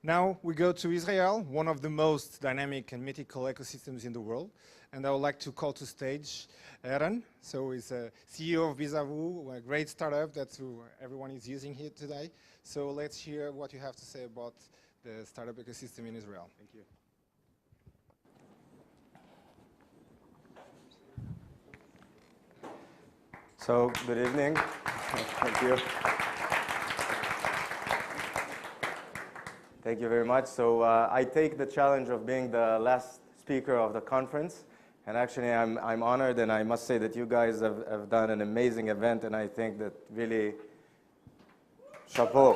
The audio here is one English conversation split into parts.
Now we go to Israel, one of the most dynamic and mythical ecosystems in the world. And I would like to call to stage Eran. So he's a CEO of Bizavu, a great startup that everyone is using here today. So let's hear what you have to say about the startup ecosystem in Israel. Thank you. So, good evening. Thank you. Thank you very much. So I take the challenge of being the last speaker of the conference. And actually, I'm honored, and I must say that you guys have done an amazing event, and I think that really, chapeau.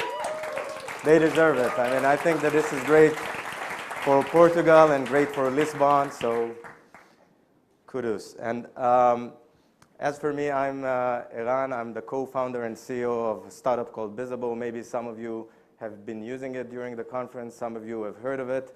They deserve it. I mean, I think that this is great for Portugal and great for Lisbon, so kudos. And as for me, I'm Eran. I'm the co-founder and CEO of a startup called Bizavu. Maybe some of you have been using it during the conference. Some of you have heard of it.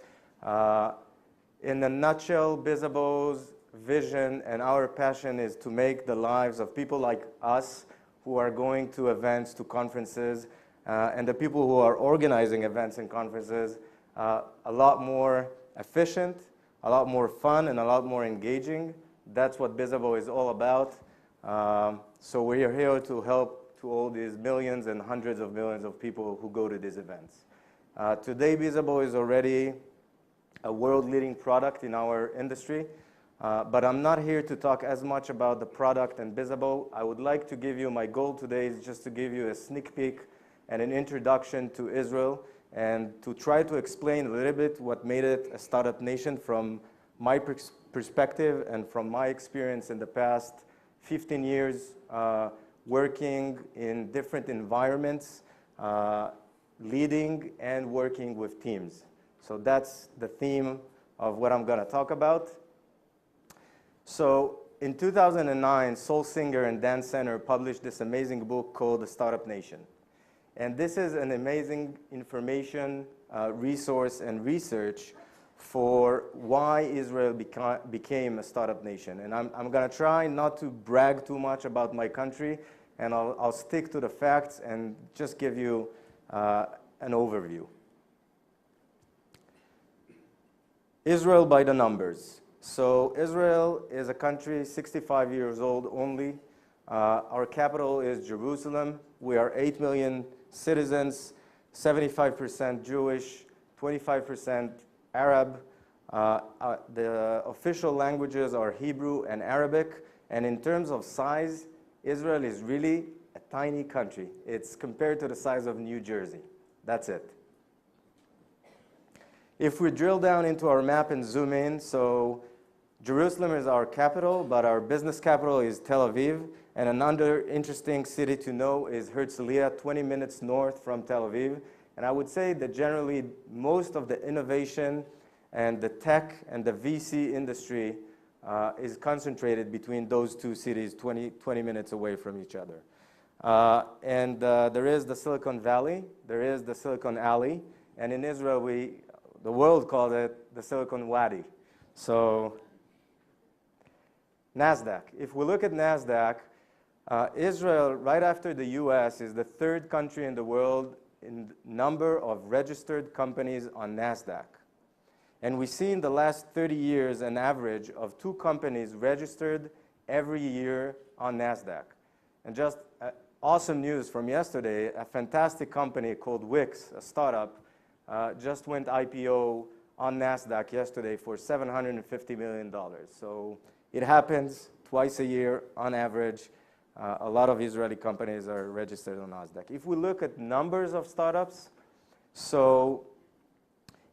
In a nutshell, Bizavu's vision and our passion is to make the lives of people like us who are going to events, to conferences, and the people who are organizing events and conferences a lot more efficient, a lot more fun, and a lot more engaging. That's what Bizavu is all about. So we are here to help to all these millions and hundreds of millions of people who go to these events. Today, Bizavu is already a world-leading product in our industry, but I'm not here to talk as much about the product and Bizavu. I would like to give you, my goal today is just to give you a sneak peek and an introduction to Israel and to try to explain a little bit what made it a startup nation from my perspective and from my experience in the past 15 years working in different environments, leading and working with teams. So that's the theme of what I'm going to talk about. So in 2009, soul singer and dance center published this amazing book called The Startup Nation. And this is an amazing information, resource, and research for why Israel became a startup nation. And I'm going to try not to brag too much about my country, and I'll stick to the facts and just give you an overview. Israel by the numbers. So Israel is a country 65 years old only. Our capital is Jerusalem. We are 8 million citizens, 75% Jewish, 25% Arab. The official languages are Hebrew and Arabic. And in terms of size, Israel is really a tiny country. It's compared to the size of New Jersey. That's it. If we drill down into our map and zoom in, so Jerusalem is our capital, but our business capital is Tel Aviv. And another interesting city to know is Herzliya, 20 minutes north from Tel Aviv. And I would say that generally most of the innovation and the tech and the VC industry is concentrated between those two cities, 20 minutes away from each other. There is the Silicon Valley, there is the Silicon Alley, and in Israel, the world called it the Silicon Wadi. So NASDAQ. If we look at NASDAQ, Israel, right after the US, is the third country in the world in number of registered companies on NASDAQ. And we see in the last 30 years an average of 2 companies registered every year on NASDAQ. And just awesome news from yesterday, a fantastic company called Wix, a startup, just went IPO on NASDAQ yesterday for $750 million. So it happens twice a year on average. A lot of Israeli companies are registered on NASDAQ. If we look at numbers of startups, so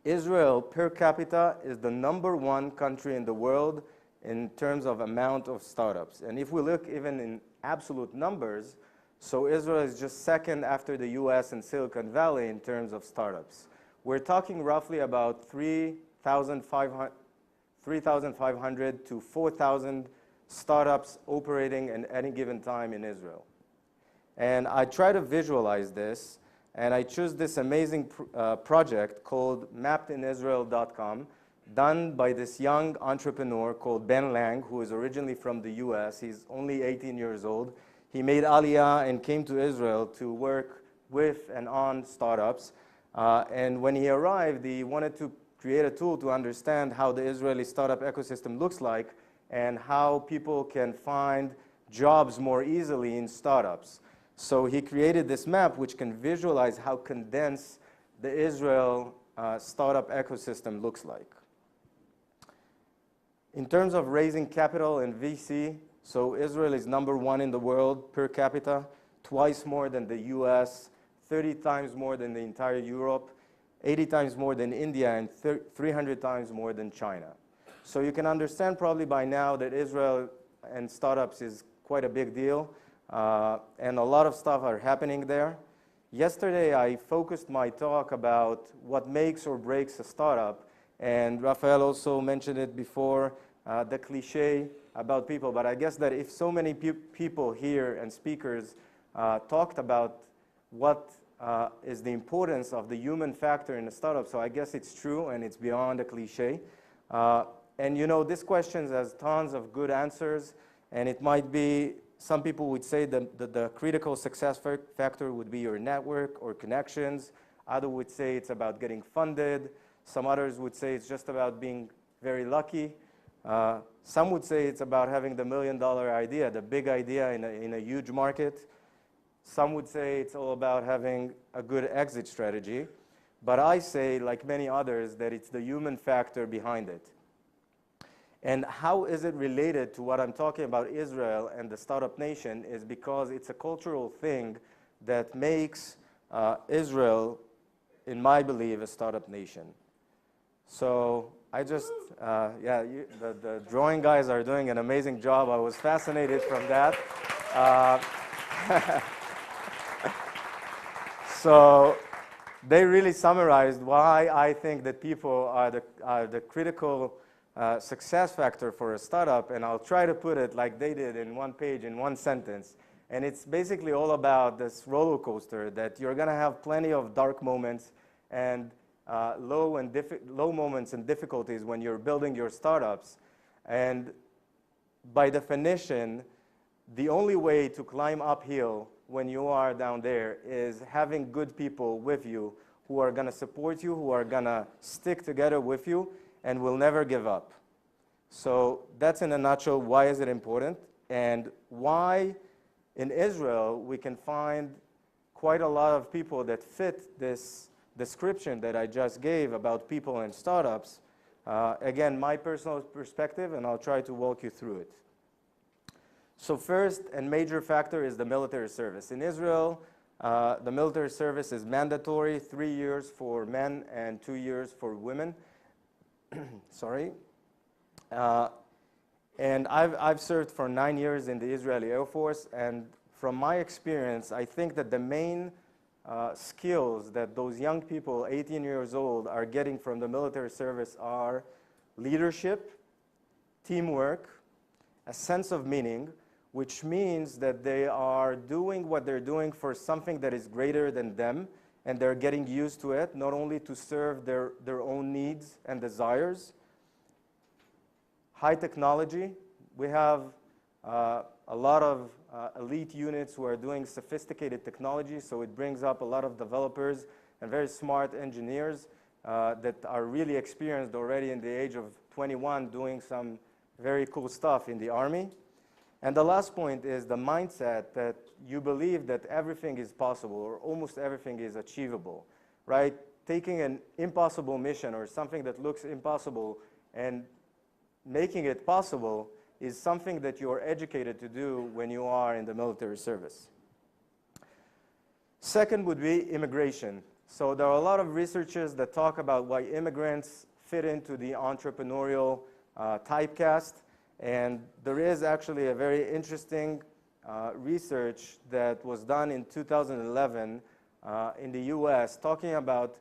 Israel per capita is the #1 country in the world in terms of amount of startups. And if we look even in absolute numbers, so Israel is just second after the US and Silicon Valley in terms of startups. We're talking roughly about 3,500 to 4,000 startups operating at any given time in Israel. And I try to visualize this, and I choose this amazing project called mappedinisrael.com, done by this young entrepreneur called Ben Lang, who is originally from the US. He's only 18 years old. He made Aliyah and came to Israel to work with and on startups. And when he arrived, he wanted to create a tool to understand how the Israeli startup ecosystem looks like and how people can find jobs more easily in startups. So he created this map which can visualize how condensed the Israel startup ecosystem looks like. In terms of raising capital in VC, so Israel is #1 in the world per capita, twice more than the US, 30 times more than the entire Europe, 80 times more than India, and 300 times more than China. So you can understand probably by now that Israel and startups is quite a big deal, and a lot of stuff are happening there. Yesterday, I focused my talk about what makes or breaks a startup, and Raphael also mentioned it before, the cliche about people, but I guess that if so many people here and speakers talked about what is the importance of the human factor in a startup, so I guess it's true and it's beyond a cliche. And you know, this question has tons of good answers, and it might be, some people would say that the critical success factor would be your network or connections. Others would say it's about getting funded. Some others would say it's just about being very lucky. Some would say it's about having the $1 million idea, the big idea in a huge market. Some would say it's all about having a good exit strategy. But I say, like many others, that it's the human factor behind it. And how is it related to what I'm talking about Israel and the startup nation is because it's a cultural thing that makes Israel, in my belief, a startup nation. So I just, the drawing guys are doing an amazing job. I was fascinated from that. So they really summarized why I think that people are the critical success factor for a startup, and I'll try to put it like they did in one page, in one sentence. And it's basically all about this roller coaster that you're going to have plenty of dark moments and low moments and difficulties when you're building your startups. And by definition, the only way to climb uphill when you are down there is having good people with you who are going to support you, who are going to stick together with you, and will never give up. So that's in a nutshell why is it important, and why in Israel we can find quite a lot of people that fit this description that I just gave about people and startups. Again, my personal perspective, and I'll try to walk you through it. So first and major factor is the military service. In Israel, the military service is mandatory, 3 years for men and 2 years for women. Sorry. And I've served for 9 years in the Israeli Air Force, and from my experience, I think that the main skills that those young people, 18 years old, are getting from the military service are leadership, teamwork, a sense of meaning, which means that they are doing what they're doing for something that is greater than them, and they're getting used to it, not only to serve their own needs and desires. High technology. We have a lot of elite units who are doing sophisticated technology, so it brings up a lot of developers and very smart engineers that are really experienced already in the age of 21 doing some very cool stuff in the Army. And the last point is the mindset that you believe that everything is possible or almost everything is achievable, right? Taking an impossible mission or something that looks impossible and making it possible is something that you're educated to do when you are in the military service. Second would be immigration. So there are a lot of researchers that talk about why immigrants fit into the entrepreneurial typecast. And there is actually a very interesting research that was done in 2011 in the US talking about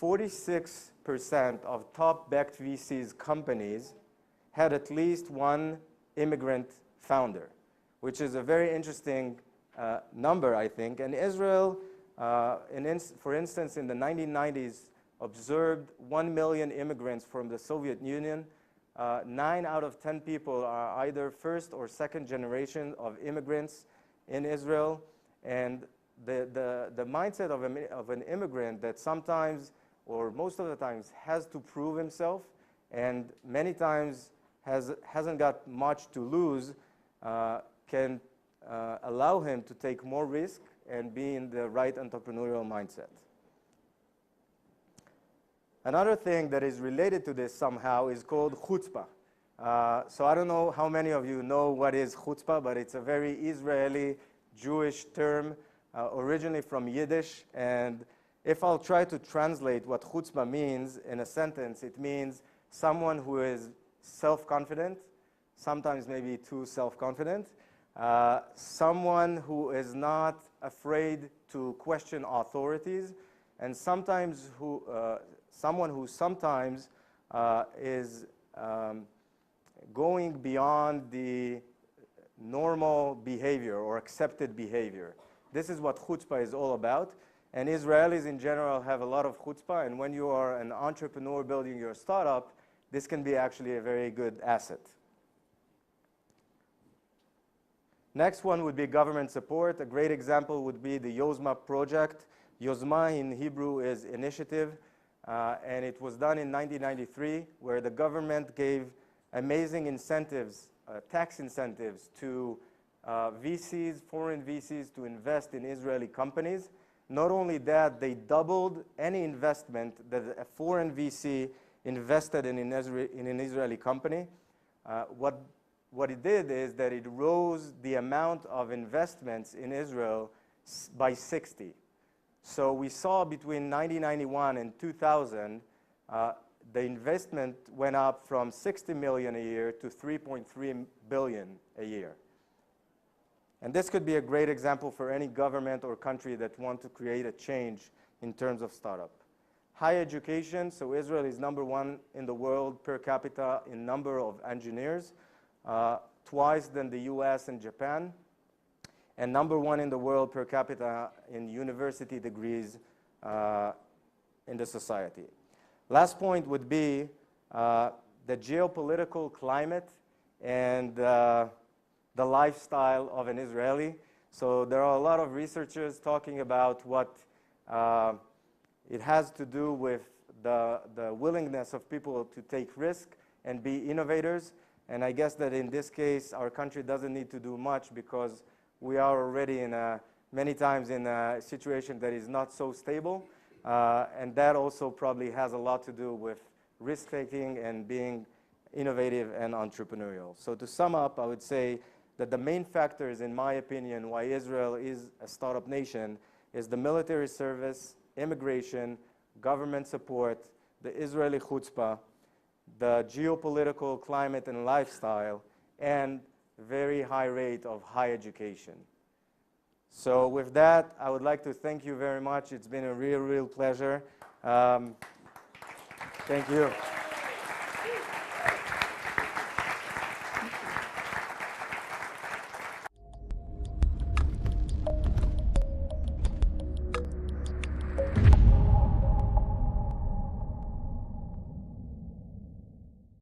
46% of top-backed VCs companies had at least one immigrant founder, which is a very interesting number, I think. And Israel, for instance, in the 1990s, observed 1 million immigrants from the Soviet Union. 9 out of 10 people are either first or second generation of immigrants in Israel. And the mindset of an immigrant that sometimes, or most of the times, has to prove himself, and many times hasn't got much to lose, can allow him to take more risk and be in the right entrepreneurial mindset. Another thing that is related to this somehow is called Hutzpah. So I don't know how many of you know what is Hutzpah, but it's a very Israeli Jewish term, originally from Yiddish. And if I'll try to translate what Hutzpah means in a sentence, it means someone who is self-confident, sometimes maybe too self-confident, someone who is not afraid to question authorities, and sometimes someone who sometimes is going beyond the normal behavior or accepted behavior. This is what chutzpah is all about. And Israelis in general have a lot of chutzpah, and when you are an entrepreneur building your startup, this can be actually a very good asset. Next one would be government support. A great example would be the Yozma project. Yozma in Hebrew is initiative, and it was done in 1993, where the government gave amazing incentives, tax incentives to VCs, foreign VCs, to invest in Israeli companies. Not only that, they doubled any investment that a foreign VC invested in an Israeli company. What it did is that it rose the amount of investments in Israel by 60. So we saw between 1991 and 2000, the investment went up from 60 million a year to 3.3 billion a year. And this could be a great example for any government or country that want to create a change in terms of startup. Higher education, so Israel is #1 in the world per capita in number of engineers, twice than the US and Japan, and #1 in the world per capita in university degrees in the society. Last point would be the geopolitical climate and the lifestyle of an Israeli. So there are a lot of researchers talking about what it has to do with the willingness of people to take risk and be innovators. And I guess that in this case, our country doesn't need to do much because we are already many times in a situation that is not so stable. And that also probably has a lot to do with risk-taking and being innovative and entrepreneurial. So to sum up, I would say that the main factors, in my opinion, why Israel is a startup nation is the military service, immigration, government support, the Israeli chutzpah, the geopolitical climate and lifestyle, and very high rate of high education. So with that, I would like to thank you very much. It's been a real pleasure. Thank you.